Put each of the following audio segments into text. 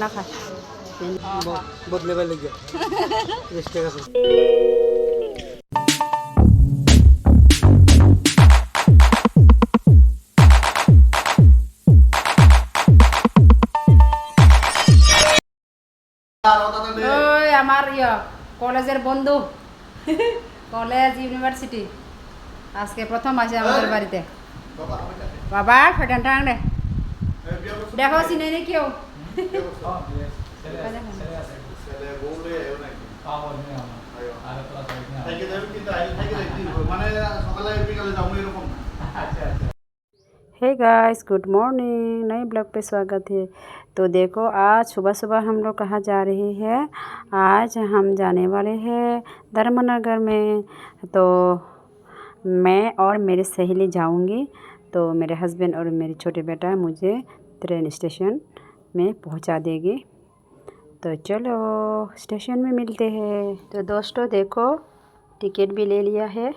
ना खा बदले वाले गया रेस्ट का ওই আমার কলেজের বন্ধু কলেজ ইউনিভার্সিটি আজকে প্রথম আসে আমাদের বাড়িতে বাবা ফেটান টাং রে দেখো চিনে নি কেউ हे गाइस गुड मॉर्निंग नए ब्लॉग पे स्वागत है। तो देखो आज सुबह सुबह हम लोग कहाँ जा रहे हैं। आज हम जाने वाले हैं धर्मनगर में। तो मैं और मेरी सहेली जाऊंगी। तो मेरे हस्बैंड और मेरे छोटे बेटा मुझे ट्रेन स्टेशन में पहुंचा देगी। तो चलो स्टेशन में मिलते हैं। तो दोस्तों देखो टिकट भी ले लिया है।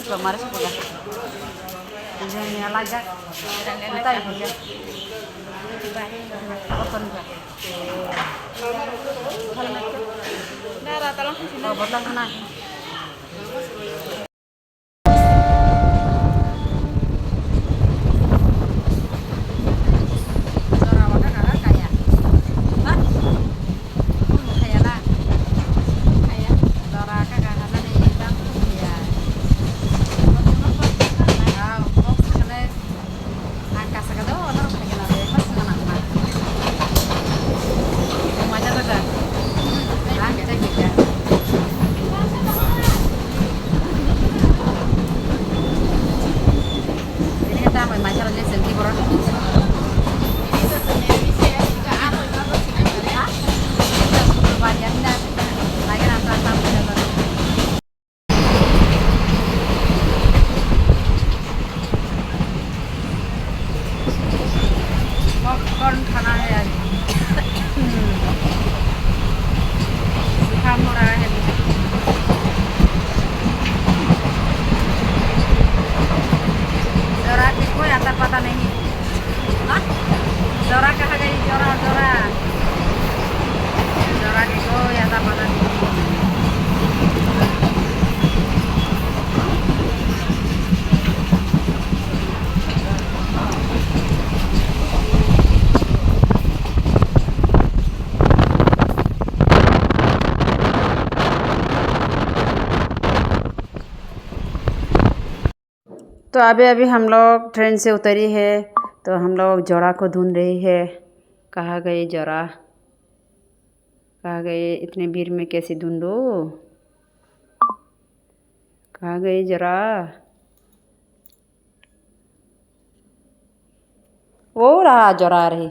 Kemarin sekolah, ini lajak, kita yang punya, apa nih? Nah, rata lang sih. Oh, botol mana? Popcorn खाना है आज। जुकाम हो रहा है मुझे। जोरा की कोई आता पता नहीं। जोरा कहाँ गई? जोरा जोरा जोरा की कोई आता पता नहीं। तो अभी हम लोग ट्रेन से उतरी है। तो हम लोग जोरा को ढूंढ रही है। कहाँ गई जोरा? कहाँ गई? इतने भीड़ में कैसे ढूंढो? कहाँ गई जोरा? वो रहा जोरा आ रही।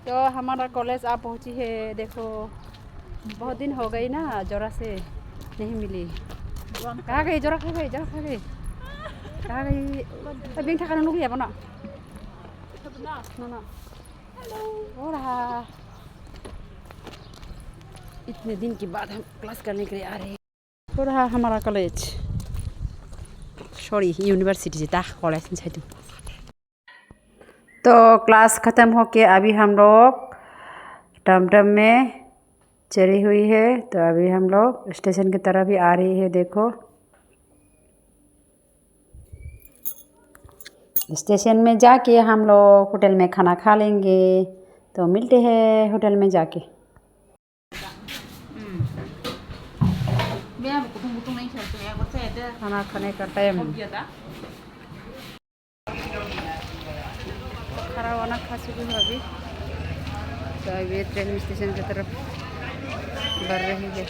तो हमारा कॉलेज आ पहुँची है। देखो बहुत दिन हो गई ना, जोरा से नहीं मिली। कहाँ गई जोरा? कहाँ गई जोरा? कहाँ गई? कहाँ गई? अभी थका लोग या बना ना हो रहा। इतने दिन के बाद हम क्लास करने के लिए आ रहे हैं। हो रहा हमारा कॉलेज, सॉरी यूनिवर्सिटी था कॉलेज नहीं था। तो क्लास ख़त्म होके अभी हम लोग टमटम में चढ़ी हुई है। तो अभी हम लोग स्टेशन की तरफ भी आ रही है। देखो स्टेशन में जाके हम लोग होटल में खाना खा लेंगे। तो मिलते हैं होटल में जाके। खाना खाने का टाइम खाना वाना खा चुकी हूँ अभी। तो अभी ट्रेन स्टेशन की तरफ बढ़ रही है।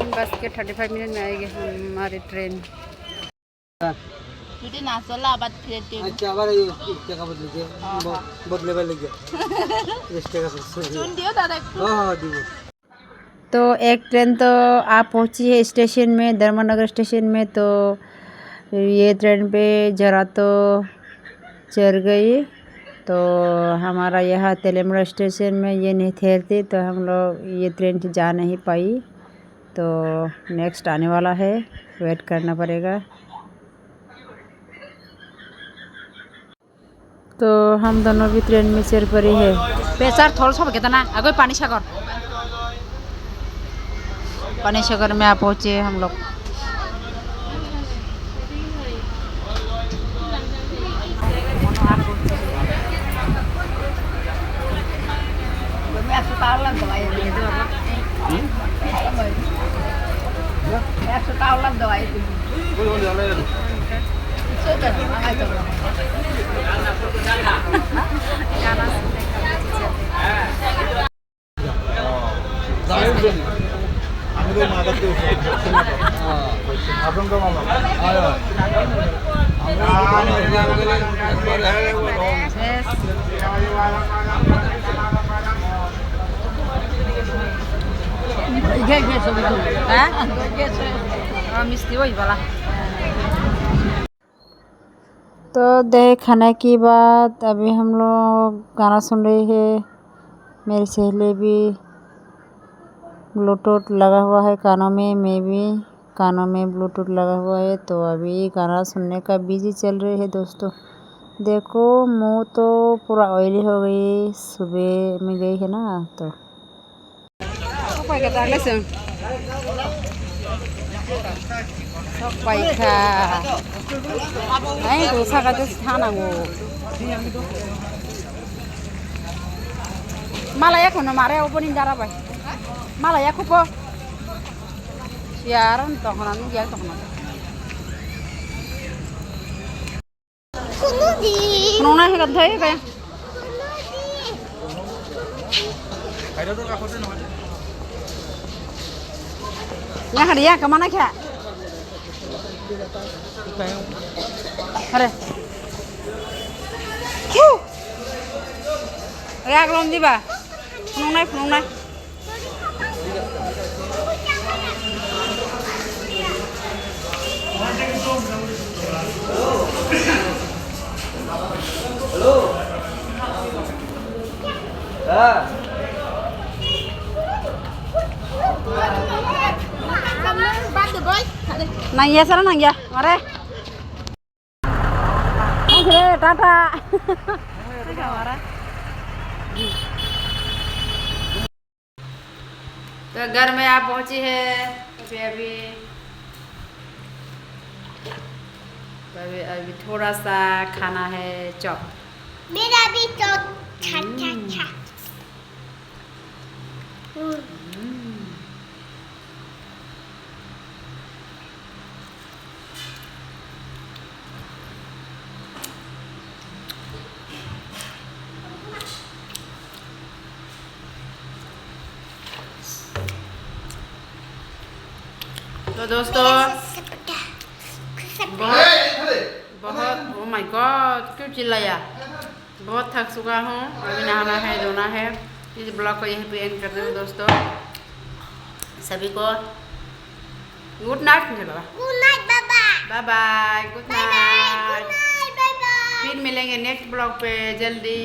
3:35 में आएगी हमारी ट्रेन। अच्छा आबार টাকা बदले वाले गया रेस्ट का দিব। तो एक ट्रेन तो आप पहुंची है स्टेशन में, धर्मनगर स्टेशन में। तो ये ट्रेन पे जरा तो चढ़ गई। तो हमारा यहाँ तेलमड़ा स्टेशन में ये नहीं ठहरती, तो हम लोग ये ट्रेन जा नहीं पाई। तो नेक्स्ट आने वाला है, वेट करना पड़ेगा। तो हम दोनों भी ट्रेन में चढ़ पड़ी है। पेशर थोड़ा सा कितना आगे पानी सागर में आ पहुँचे हम लोग। तो खाने की बात अभी हम लोग गाना सुन रहे हैं। मेरी सहेली भी ब्लूटूथ लगा हुआ है कानों में, मैं भी कानों में ब्लूटूथ लगा हुआ है। तो अभी गाना सुनने का बिजी चल रहे हैं दोस्तों। देखो मुंह तो पूरा ऑयली हो गई, सुबह में गई है ना। तो Malaya kono mare opening dara bai. Malaya kupo. Siaran tohna nu ya tohna. Kunudi. Kunona he gadhai ba. Aida to ka khote na. Ya hariya kamana kya? Hare. Kyu. Ra glom di ba. Phunong nai. Hello. Nang ya sana nang ya. Mare. Oke, tata. तो घर में आप पहुंची है अभी थोड़ा सा खाना है चॉप। मेरा भी तो छा तो दोस्तों बहुत ओ माय गॉड क्यों चिल्लाया। बहुत थक चुका हूँ, अभी नहाना है धोना है। इस ब्लॉग को यहीं पे एंड कर दूँ दोस्तों। सभी को good night. Bye bye, good night. फिर मिलेंगे नेक्स्ट ब्लॉग पे जल्दी।